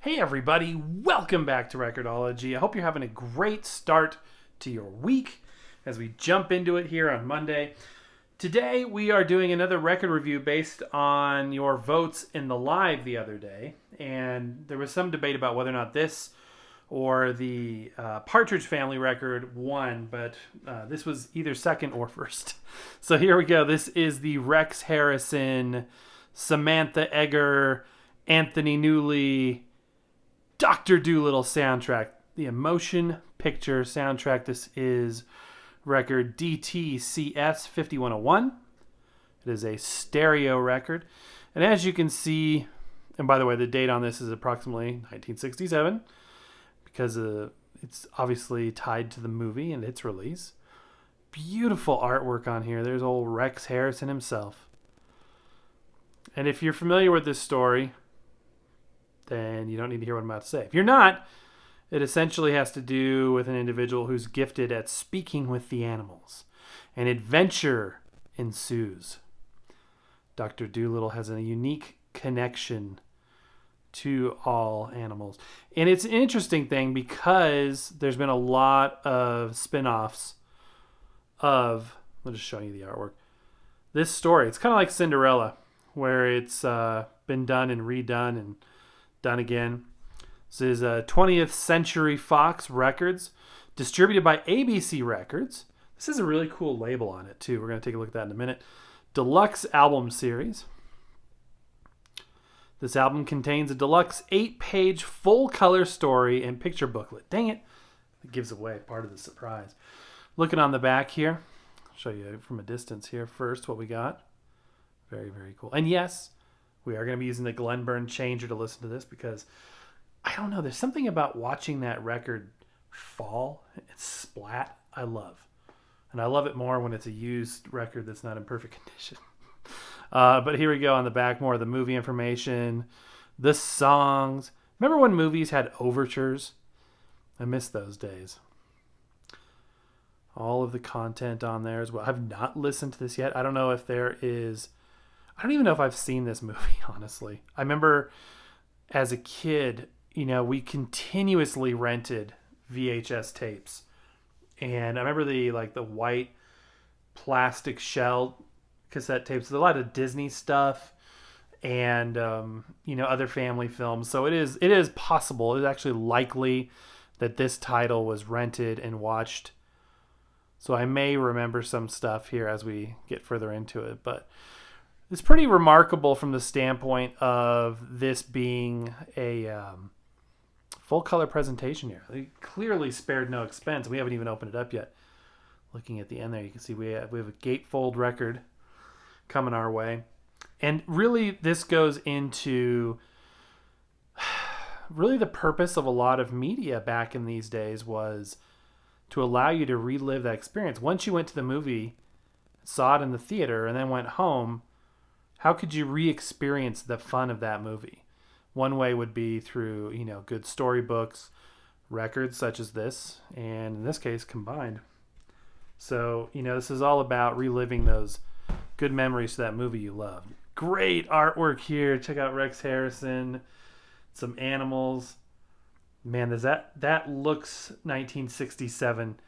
Hey everybody, welcome back to Record-ology. I hope you're having a great start to your week as we jump into it here on Monday. Today we are doing another record review based on your votes in the live the other day. And there was some debate about whether or not this or the Partridge Family record won, but this was either second or first. So here we go. This is the Rex Harrison, Samantha Eggar, Anthony Newley, Dr. Doolittle soundtrack, the motion picture soundtrack. This is record DTCS 5101. It is a stereo record. And as you can see, and by the way, the date on this is approximately 1967 because it's obviously tied to the movie and its release. Beautiful artwork on here. There's old Rex Harrison himself. And if you're familiar with this story, then you don't need to hear what I'm about to say. If you're not, it essentially has to do with an individual who's gifted at speaking with the animals. An adventure ensues. Dr. Doolittle has a unique connection to all animals. And it's an interesting thing because there's been a lot of spin-offs of, I'll just show you the artwork. This story, it's kind of like Cinderella, where it's been done and redone and done again. This is 20th Century Fox Records, distributed by ABC Records. This is a really cool label on it too. We're going to take a look at that in a minute. Deluxe album series. This album contains a deluxe 8-page full-color story and picture booklet. Dang it. It gives away part of the surprise. Looking on the back here, I'll show you from a distance here first what we got. Very, very cool. And yes, we are going to be using the Glenburn changer to listen to this because, I don't know, there's something about watching that record fall and splat I love. And I love it more when it's a used record that's not in perfect condition. But here we go on the back, more of the movie information, the songs. Remember when movies had overtures? I miss those days. All of the content on there as well. I've not listened to this yet. I don't know if there is... I don't even know if I've seen this movie, honestly. I remember as a kid, we continuously rented VHS tapes. And I remember the white plastic shell cassette tapes. There's a lot of Disney stuff and, other family films. So it is possible. It's actually likely that this title was rented and watched. So I may remember some stuff here as we get further into it, but it's pretty remarkable from the standpoint of this being a full-color presentation here. They clearly spared no expense. We haven't even opened it up yet. Looking at the end there, you can see we have a gatefold record coming our way. And really, this goes into really the purpose of a lot of media back in these days was to allow you to relive that experience. Once you went to the movie, saw it in the theater, and then went home, how could you re-experience the fun of that movie? One way would be through, good storybooks, records such as this, and in this case, combined. So, this is all about reliving those good memories to that movie you love. Great artwork here. Check out Rex Harrison. Some animals. Man, that looks 1967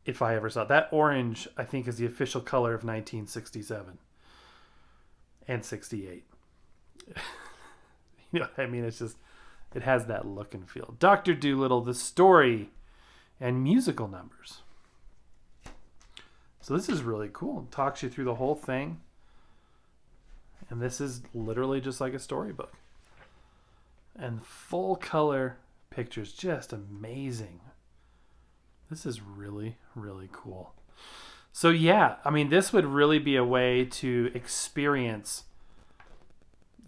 if I ever saw it. That orange, I think, is the official color of 1967. And 68. It's just, it has that look and feel. Dr. Doolittle, the story and musical numbers. So this is really cool. It talks you through the whole thing. And this is literally just like a storybook. And full color pictures, just amazing. This is really, really cool. So yeah, this would really be a way to experience,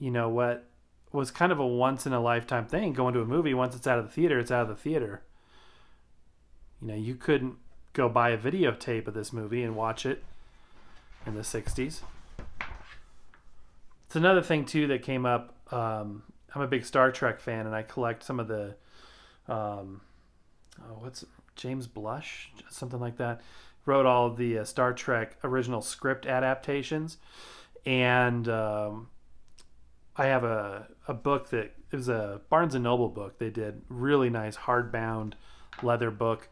what was kind of a once in a lifetime thing. Going to a movie, once it's out of the theater, it's out of the theater. You couldn't go buy a videotape of this movie and watch it in the 60s. It's another thing too that came up. I'm a big Star Trek fan and I collect some of the, what's James Blush? Something like that. Wrote all of the Star Trek original script adaptations. And I have a book that was a Barnes and Noble book. They did really nice hardbound leather book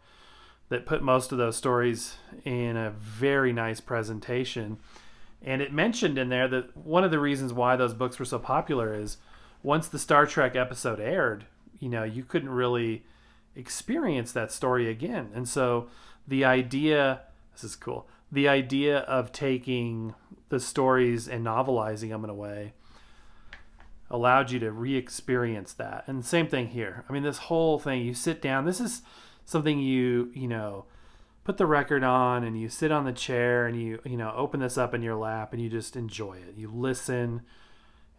that put most of those stories in a very nice presentation. And it mentioned in there that one of the reasons why those books were so popular is once the Star Trek episode aired, you couldn't really experience that story again. And so the idea, this is cool, the idea of taking the stories and novelizing them in a way allowed you to re-experience that. And the same thing here. I mean, this whole thing, you sit down, this is something you put the record on and you sit on the chair and you open this up in your lap and you just enjoy it. You listen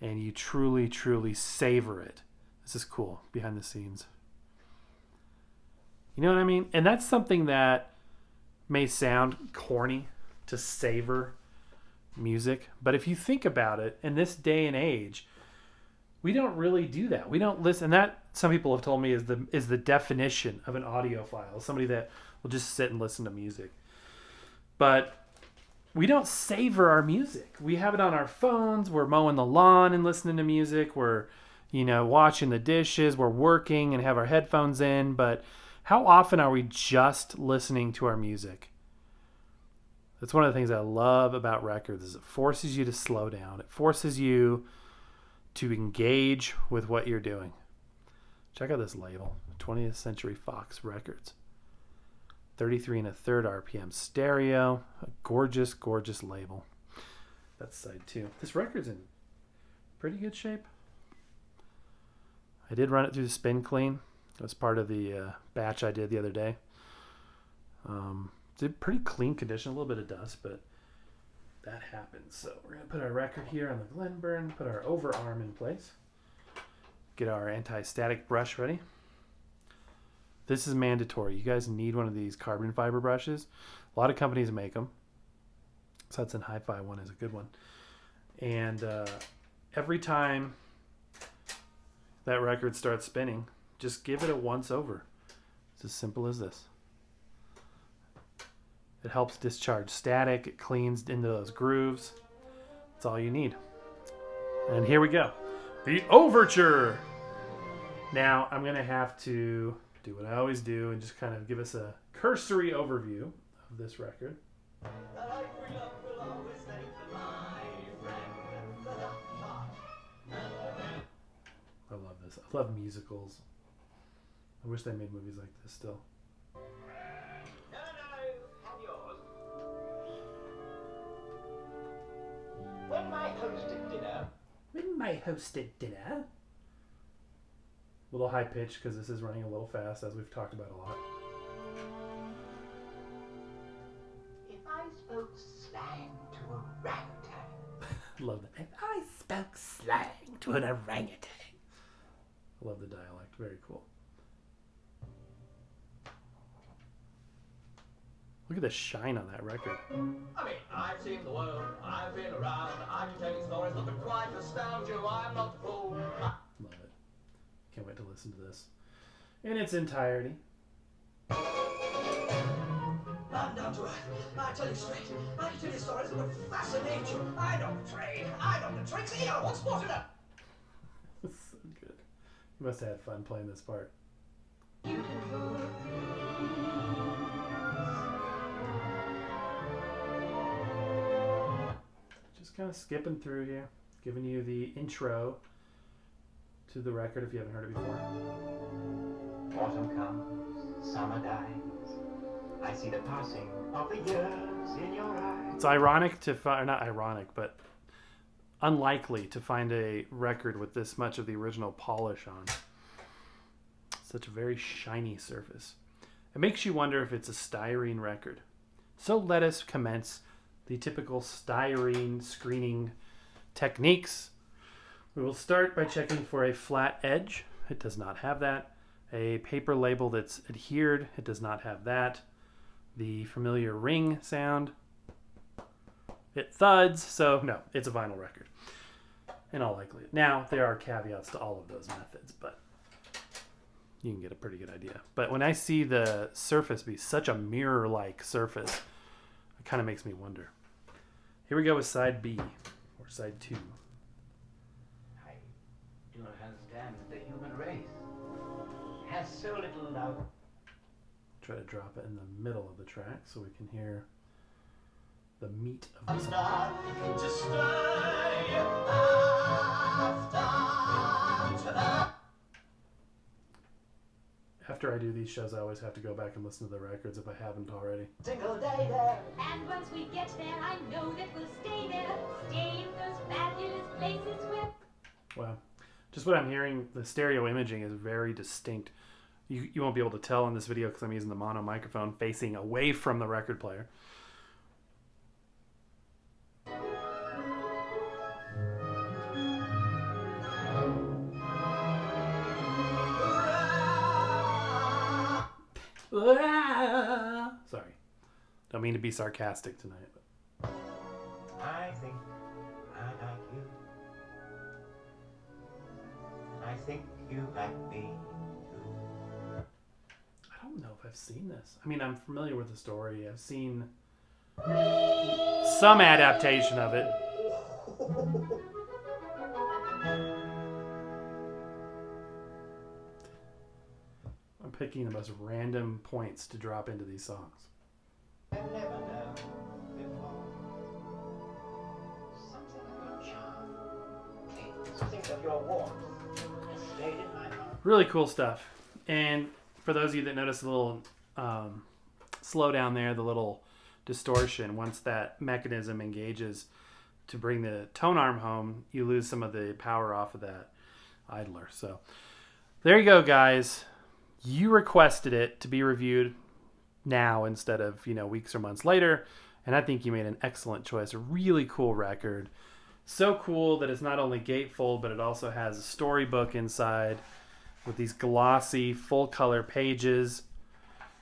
and you truly, truly savor it. This is cool, behind the scenes. You know what I mean? And that's something that may sound corny, to savor music. But if you think about it, in this day and age, we don't really do that. We don't listen. That, some people have told me, is the definition of an audiophile, somebody that will just sit and listen to music. But we don't savor our music. We have it on our phones. We're mowing the lawn and listening to music. We're, washing the dishes. We're working and have our headphones in. But how often are we just listening to our music? That's one of the things I love about records, is it forces you to slow down. It forces you to engage with what you're doing. Check out this label, 20th Century Fox Records. 33 1/3 RPM stereo. A gorgeous, gorgeous label. That's side 2. This record's in pretty good shape. I did run it through the spin clean. It was part of the batch I did the other day. It's in pretty clean condition, a little bit of dust, but that happens. So we're going to put our record here on the Glenburn, put our overarm in place, get our anti-static brush ready. This is mandatory. You guys need one of these carbon fiber brushes. A lot of companies make them. So that's in Hi-Fi one is a good one. And every time that record starts spinning, just give it a once over. It's as simple as this. It helps discharge static. It cleans into those grooves. That's all you need. And here we go. The Overture. Now, I'm going to have to do what I always do and just kind of give us a cursory overview of this record. I love this. I love musicals. I wish they made movies like this still. When my host at dinner. A little high pitched because this is running a little fast, as we've talked about a lot. If I spoke slang to a orangutan. Love that. If I spoke slang to an orangutan. I love the dialect. Very cool. Look at the shine on that record. I mean, I've seen the world, I've been around, I can tell you stories that would quite astound you. I'm not the fool. Love it. Can't wait to listen to this in its entirety. I'm down to earth. I tell you straight. I can tell you stories that would fascinate you. I know the trade. I know the tricks. Here, what's more to that? That's so good. You must have had fun playing this part. Just kind of skipping through here, giving you the intro to the record if you haven't heard it before. Autumn comes, summer dies. I see the passing of the years in your eyes. It's ironic to find, not ironic, but unlikely to find a record with this much of the original polish on. Such a very shiny surface. It makes you wonder if it's a styrene record. So let us commence the typical styrene screening techniques. We will start by checking for a flat edge. It does not have that. A paper label that's adhered. It does not have that. The familiar ring sound. It thuds, so no, it's a vinyl record. In all likelihood. Now, there are caveats to all of those methods, but you can get a pretty good idea. But when I see the surface be such a mirror-like surface, it kind of makes me wonder. Here we go with side B, or side 2. I do not understand the has so little love. Try to drop it in the middle of the track so we can hear the meat of the song. Not to stay after. After I do these shows, I always have to go back and listen to the records if I haven't already. Single day there. And once we get there, I know that we'll stay there. Stay in those fabulous places where... Wow. Just what I'm hearing, the stereo imaging is very distinct. You won't be able to tell in this video because I'm using the mono microphone facing away from the record player. Sorry. Don't mean to be sarcastic tonight. But... I think I like you. I think you like me too. I don't know if I've seen this. I mean, I'm familiar with the story. I've seen some adaptation of it. I'm picking the most random points to drop into these songs. I never know before. Something of your charm, something of your warmth has stayed in my heart. Really cool stuff. And for those of you that notice a little slow down there, the little distortion, once that mechanism engages to bring the tone arm home, you lose some of the power off of that idler. So there you go, guys. You requested it to be reviewed now instead of, weeks or months later. And I think you made an excellent choice. A really cool record. So cool that it's not only gatefold, but it also has a storybook inside with these glossy, full-color pages.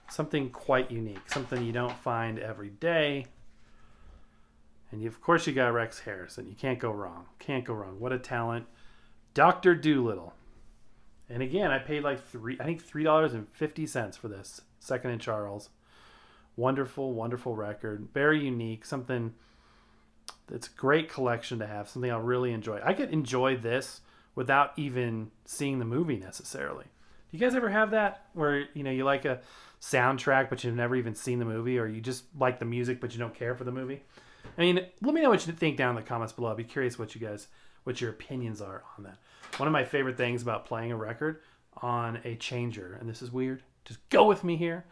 Something quite unique. Something you don't find every day. And of course you got Rex Harrison. You can't go wrong. Can't go wrong. What a talent. Dr. Doolittle. And again, I paid like $3.50 for this. Second and Charles. Wonderful, wonderful record. Very unique. Something that's a great collection to have. Something I'll really enjoy. I could enjoy this without even seeing the movie necessarily. Do you guys ever have that? Where, you like a soundtrack, but you've never even seen the movie, or you just like the music, but you don't care for the movie? I mean, let me know what you think down in the comments below. I'd be curious what your opinions are on that. One of my favorite things about playing a record on a changer, and this is weird, just go with me here.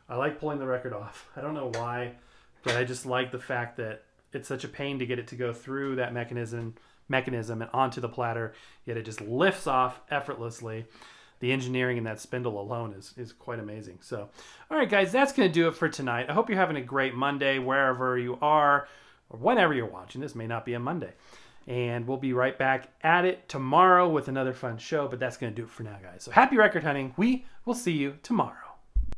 I like pulling the record off. I don't know why, but I just like the fact that it's such a pain to get it to go through that mechanism and onto the platter, yet it just lifts off effortlessly. The engineering in that spindle alone is quite amazing. So, all right, guys, that's going to do it for tonight. I hope you're having a great Monday wherever you are or whenever you're watching. This may not be a Monday. And we'll be right back at it tomorrow with another fun show, but that's going to do it for now, guys. So happy record hunting. We will see you tomorrow.